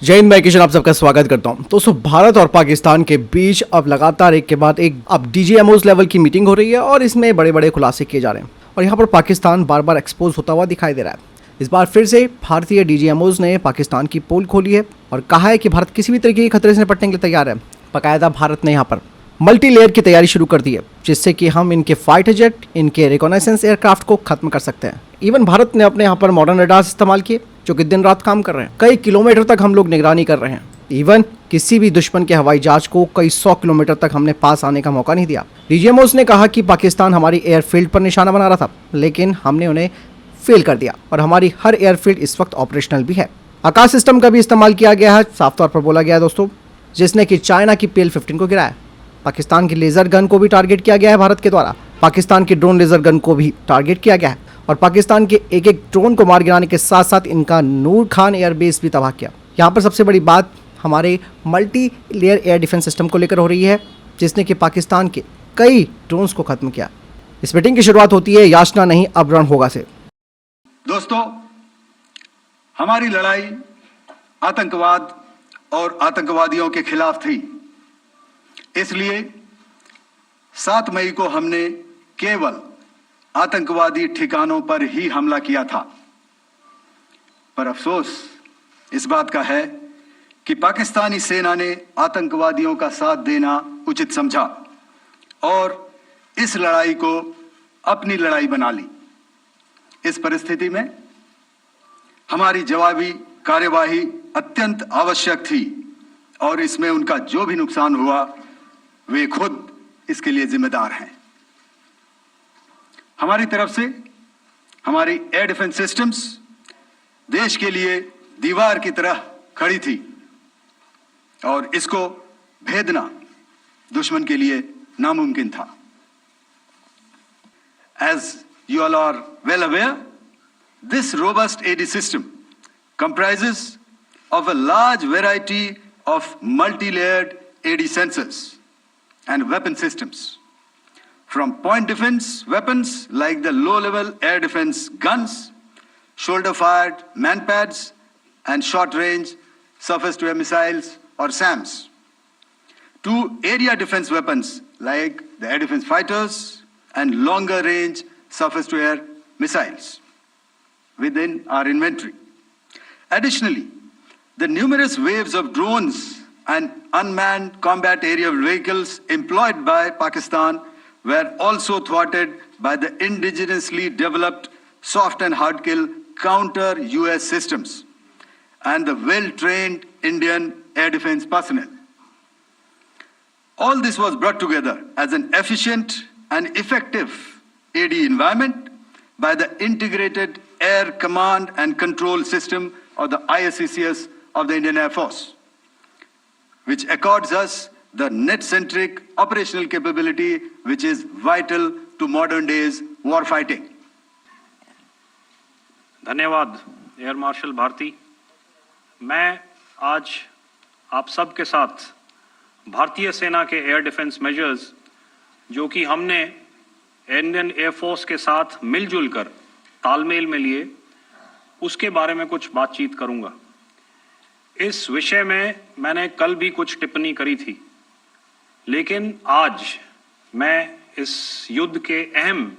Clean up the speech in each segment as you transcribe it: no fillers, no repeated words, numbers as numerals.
जय हिंद, मैं किशन आप सबका स्वागत करता हूं। दोस्तों, भारत और पाकिस्तान के बीच अब लगातार एक के बाद एक अब डीजीएमओस लेवल की मीटिंग हो रही है और इसमें बड़े बड़े खुलासे किए जा रहे हैं और यहां पर पाकिस्तान बार बार एक्सपोज होता हुआ दिखाई दे रहा है। इस बार फिर से भारतीय डीजीएमओस ने पाकिस्तान की पोल खोली है और कहा है कि भारत किसी भी तरीके के खतरे से निपटने के लिए तैयार है। बाकायदा भारत ने यहाँ पर मल्टी लेयर की तैयारी शुरू कर दी है, जिससे कि हम इनके फाइटर जेट, इनके रिकॉनाइसेंस एयरक्राफ्ट को खत्म कर सकते हैं। इवन भारत ने अपने यहाँ पर मॉडर्न रडार इस्तेमाल किए जो कि दिन रात काम कर रहे हैं। कई किलोमीटर तक हम लोग निगरानी कर रहे हैं। इवन किसी भी दुश्मन के हवाई जहाज को कई 100 किलोमीटर तक हमने पास आने का मौका नहीं दिया। डीजीएमओस ने कहा कि पाकिस्तान हमारी एयरफील्ड पर निशाना बना रहा था, लेकिन हमने उन्हें फेल कर दिया और हमारी हर एयरफील्ड इस वक्त ऑपरेशनल भी है। आकाश सिस्टम का भी इस्तेमाल किया गया है, साफ तौर पर बोला गया है दोस्तों, जिसने कि चाइना की PL-15 को गिराया। पाकिस्तान की लेजर गन को भी टारगेट किया गया है भारत के द्वारा। पाकिस्तान की ड्रोन लेजर गन को भी टारगेट किया गया है और पाकिस्तान के एक एक ड्रोन को मार गिराने के साथ साथ इनका नूर खान एयरबेस भी तबाह किया। यहाँ पर सबसे बड़ी बात हमारे multi layer air defence system को लेकर हो रही है, जिसने कि पाकिस्तान के कई ड्रोन्स को खत्म किया। इस मीटिंग की शुरुआत होती है याचना नहीं अब रण होगा से। दोस्तों, हमारी लड़ाई आतंकवाद और आतंकवादियों के खिलाफ थी। इसलिए 7 मई को हमने केवल आतंकवादी ठिकानों पर ही हमला किया था। पर अफसोस इस बात का है कि पाकिस्तानी सेना ने आतंकवादियों का साथ देना उचित समझा और इस लड़ाई को अपनी लड़ाई बना ली। इस परिस्थिति में हमारी जवाबी कार्यवाही अत्यंत आवश्यक थी और इसमें उनका जो भी नुकसान हुआ वे खुद इसके लिए जिम्मेदार हैं। हमारी तरफ से हमारी एयर डिफेंस सिस्टम्स देश के लिए दीवार की तरह खड़ी थी और इसको भेदना दुश्मन के लिए नामुमकिन था। As you all are well aware, this robust AD system comprises of a large variety of multi-layered AD sensors and weapon systems, from point defense weapons like the low-level air defense guns, shoulder-fired manpads, and short-range surface-to-air missiles or SAMs, to area defense weapons like the air defense fighters and longer-range surface-to-air missiles within our inventory. Additionally, the numerous waves of drones and unmanned combat aerial vehicles employed by Pakistan were also thwarted by the indigenously developed soft and hard kill counter US systems and the well-trained Indian air defense personnel. All this was brought together as an efficient and effective AD environment by the Integrated Air Command and Control System or the ISCCS of the Indian Air Force, which accords us the net-centric operational capability which is vital to modern days war fighting. धन्यवाद air marshal Bharti. मैं आज आप सब के साथ भारतीय सेना के एयर डिफेंस मेजर्स जो कि हमने इंडियन एयरफोर्स के साथ मिलजुल कर तालमेल में लिए, उसके बारे में कुछ बातचीत करूंगा। इस विषय में मैंने कल भी कुछ टिप्पणी करी थी, लेकिन आज मैं इस युद्ध के अहम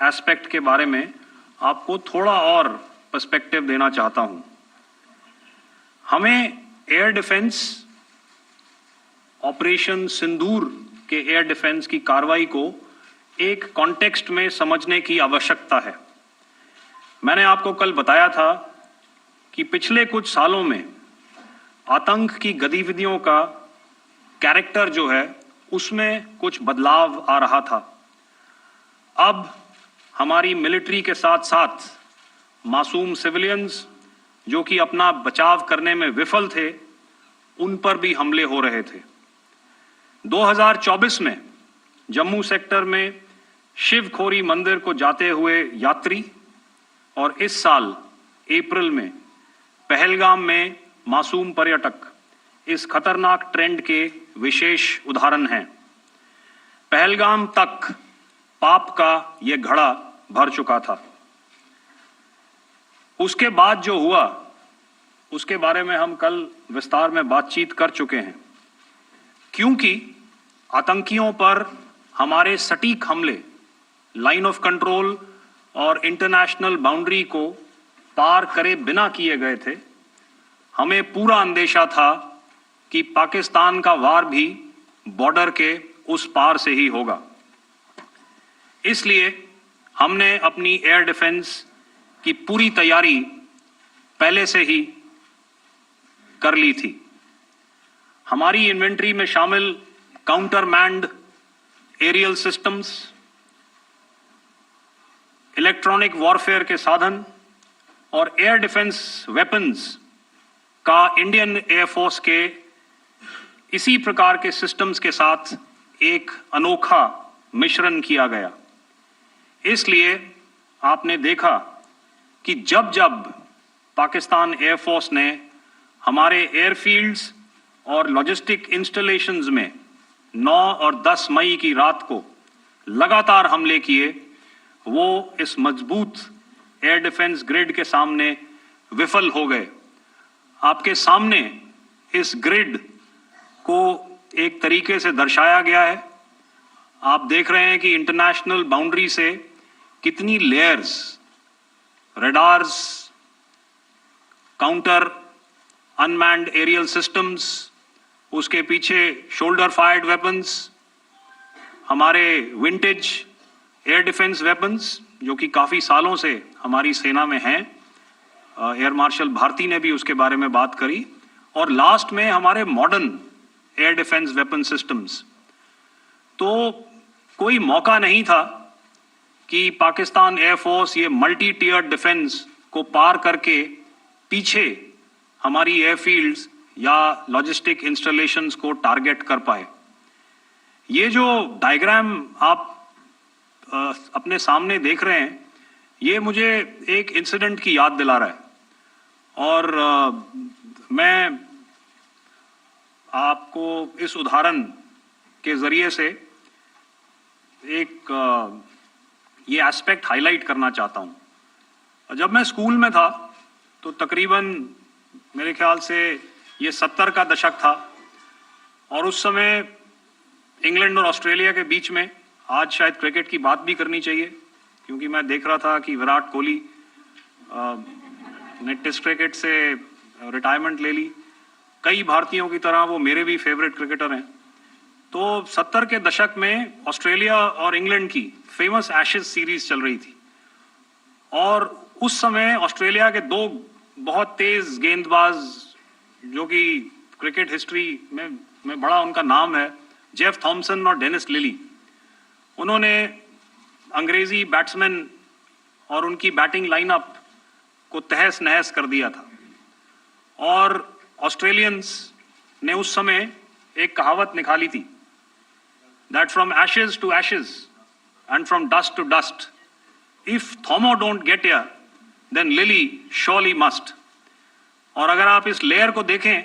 एस्पेक्ट के बारे में आपको थोड़ा और पर्सपेक्टिव देना चाहता हूं। हमें एयर डिफेंस ऑपरेशन सिंदूर के एयर डिफेंस की कार्रवाई को एक कॉन्टेक्स्ट में समझने की आवश्यकता है। मैंने आपको कल बताया था कि पिछले कुछ सालों में आतंक की गतिविधियों का कैरेक्टर जो है उसमें कुछ बदलाव आ रहा था। अब हमारी मिलिट्री के साथ साथ मासूम सिविलियंस जो कि अपना बचाव करने में विफल थे, उन पर भी हमले हो रहे थे। 2024 में जम्मू सेक्टर में शिवखोरी मंदिर को जाते हुए यात्री और इस साल अप्रैल में पहलगाम में मासूम पर्यटक इस खतरनाक ट्रेंड के विशेष उदाहरण हैं। पहलगाम तक पाप का यह घड़ा भर चुका था। उसके बाद जो हुआ उसके बारे में हम कल विस्तार में बातचीत कर चुके हैं, क्योंकि आतंकियों पर हमारे सटीक हमले लाइन ऑफ कंट्रोल और इंटरनेशनल बाउंड्री को पार करे बिना किए गए थे। हमें पूरा अंदेशा था कि पाकिस्तान का वार भी बॉर्डर के उस पार से ही होगा। इसलिए हमने अपनी एयर डिफेंस की पूरी तैयारी पहले से ही कर ली थी। हमारी इन्वेंट्री में शामिल counter manned aerial systems, electronic warfare के साधन और एयर डिफेंस वेपन्स का इंडियन एयरफोर्स के इसी प्रकार के सिस्टम्स के साथ एक अनोखा मिश्रण किया गया। इसलिए आपने देखा कि जब जब पाकिस्तान एयरफोर्स ने हमारे एयरफील्ड्स और लॉजिस्टिक इंस्टॉलेशंस में 9 और 10 मई की रात को लगातार हमले किए, वो इस मजबूत एयर डिफेंस ग्रिड के सामने विफल हो गए। आपके सामने इस ग्रिड को एक तरीके से दर्शाया गया है। आप देख रहे हैं कि इंटरनेशनल बाउंड्री से कितनी layers, radars, counter unmanned aerial systems, उसके पीछे शोल्डर फायर्ड वेपन्स, हमारे विंटेज एयर डिफेंस वेपन्स जो कि काफ़ी सालों से हमारी सेना में हैं। एयर मार्शल भारती ने भी उसके बारे में बात करी। और लास्ट में हमारे modern air defence weapon systems. तो कोई मौका नहीं था कि पाकिस्तान एयरफोर्स ये मल्टी टियर डिफेंस को पार करके पीछे हमारी एयरफील्ड्स या लॉजिस्टिक इंस्टॉलेशंस को टारगेट कर पाए। ये जो डायग्राम आप अपने सामने देख रहे हैं, ये मुझे एक इंसिडेंट की याद दिला रहा है। और मैं आपको इस उदाहरण के जरिए से एक ये एस्पेक्ट हाईलाइट करना चाहता हूं। जब मैं स्कूल में था तो तकरीबन मेरे ख्याल से ये 70 का दशक था, और उस समय इंग्लैंड और ऑस्ट्रेलिया के बीच में, आज शायद क्रिकेट की बात भी करनी चाहिए क्योंकि मैं देख रहा था कि विराट कोहली ने टेस्ट क्रिकेट से रिटायरमेंट ले ली। कई भारतीयों की तरह वो मेरे भी फेवरेट क्रिकेटर हैं। तो 70 के दशक में ऑस्ट्रेलिया और इंग्लैंड की फेमस एशेज सीरीज चल रही थी, और उस समय ऑस्ट्रेलिया के 2 बहुत तेज गेंदबाज जो कि क्रिकेट हिस्ट्री में बड़ा उनका नाम है, जेफ थॉमसन और डेनिस लिली, उन्होंने अंग्रेजी बैट्समैन और उनकी बैटिंग लाइनअप को तहस नहस कर दिया था। और ऑस्ट्रेलियंस ने उस समय एक कहावत निकाली थी, that from ashes to ashes and from dust to dust, if Thommo don't get here then Lillee surely must. और अगर आप इस लेयर को देखें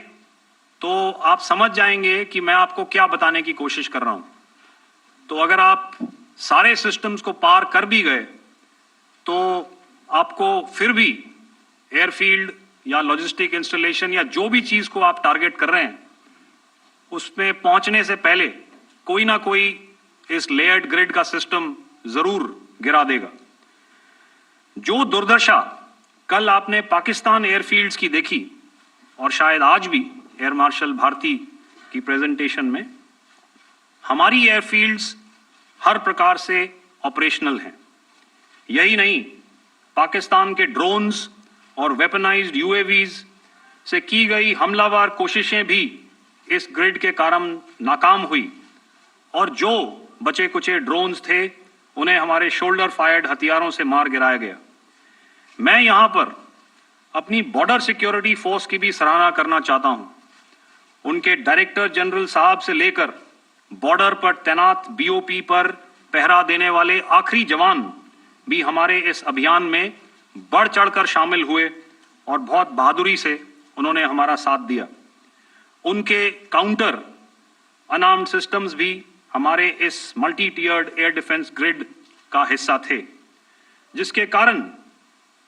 तो आप समझ जाएंगे कि मैं आपको क्या बताने की कोशिश कर रहा हूं। तो अगर आप सारे सिस्टम्स को पार कर भी गए तो आपको फिर भी एयरफील्ड या लॉजिस्टिक इंस्टॉलेशन या जो भी चीज को आप टारगेट कर रहे हैं उसमें पहुंचने से पहले कोई ना कोई इस लेयर्ड ग्रिड का सिस्टम जरूर गिरा देगा। जो दुर्दशा कल आपने पाकिस्तान एयरफील्ड्स की देखी, और शायद आज भी एयर मार्शल भारती की प्रेजेंटेशन में, हमारी एयरफील्ड्स हर प्रकार से ऑपरेशनल हैं। यही नहीं, पाकिस्तान के ड्रोन्स और वेपनाइज्ड यूएवीज से की गई हमलावर कोशिशें भी इस ग्रिड के कारण नाकाम हुई, और जो बचे कुचे ड्रोन्स थे उन्हें हमारे शोल्डर फायर्ड हथियारों से मार गिराया गया। मैं यहां पर अपनी बॉर्डर सिक्योरिटी फोर्स की भी सराहना करना चाहता हूं। उनके डायरेक्टर जनरल साहब से लेकर बॉर्डर पर तैनात बीओपी पर पहरा देने वाले आखिरी जवान भी हमारे इस अभियान में बढ़ चढ़कर शामिल हुए और बहुत बहादुरी से उन्होंने हमारा साथ दिया। उनके काउंटर अनार्म्ड सिस्टम्स भी हमारे इस मल्टी टियर्ड एयर डिफेंस ग्रिड का हिस्सा थे, जिसके कारण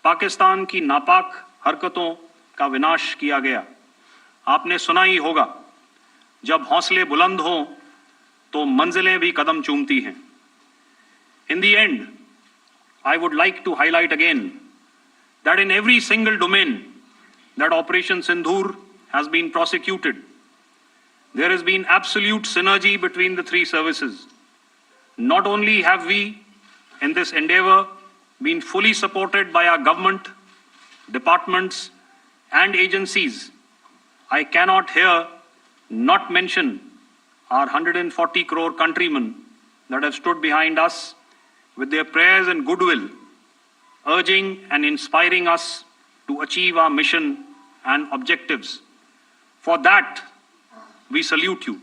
पाकिस्तान की नापाक हरकतों का विनाश किया गया। आपने सुना ही होगा, जब हौसले बुलंद हों तो मंजिलें भी कदम चूमती हैं। In the end, I would like to highlight again that in every single domain that Operation Sindhur has been prosecuted, there has been absolute synergy between the three services. Not only have we, in this endeavor, been fully supported by our government, departments, and agencies, I cannot here not mention our 140 crore countrymen that have stood behind us with their prayers and goodwill, urging and inspiring us to achieve our mission and objectives. For that, we salute you.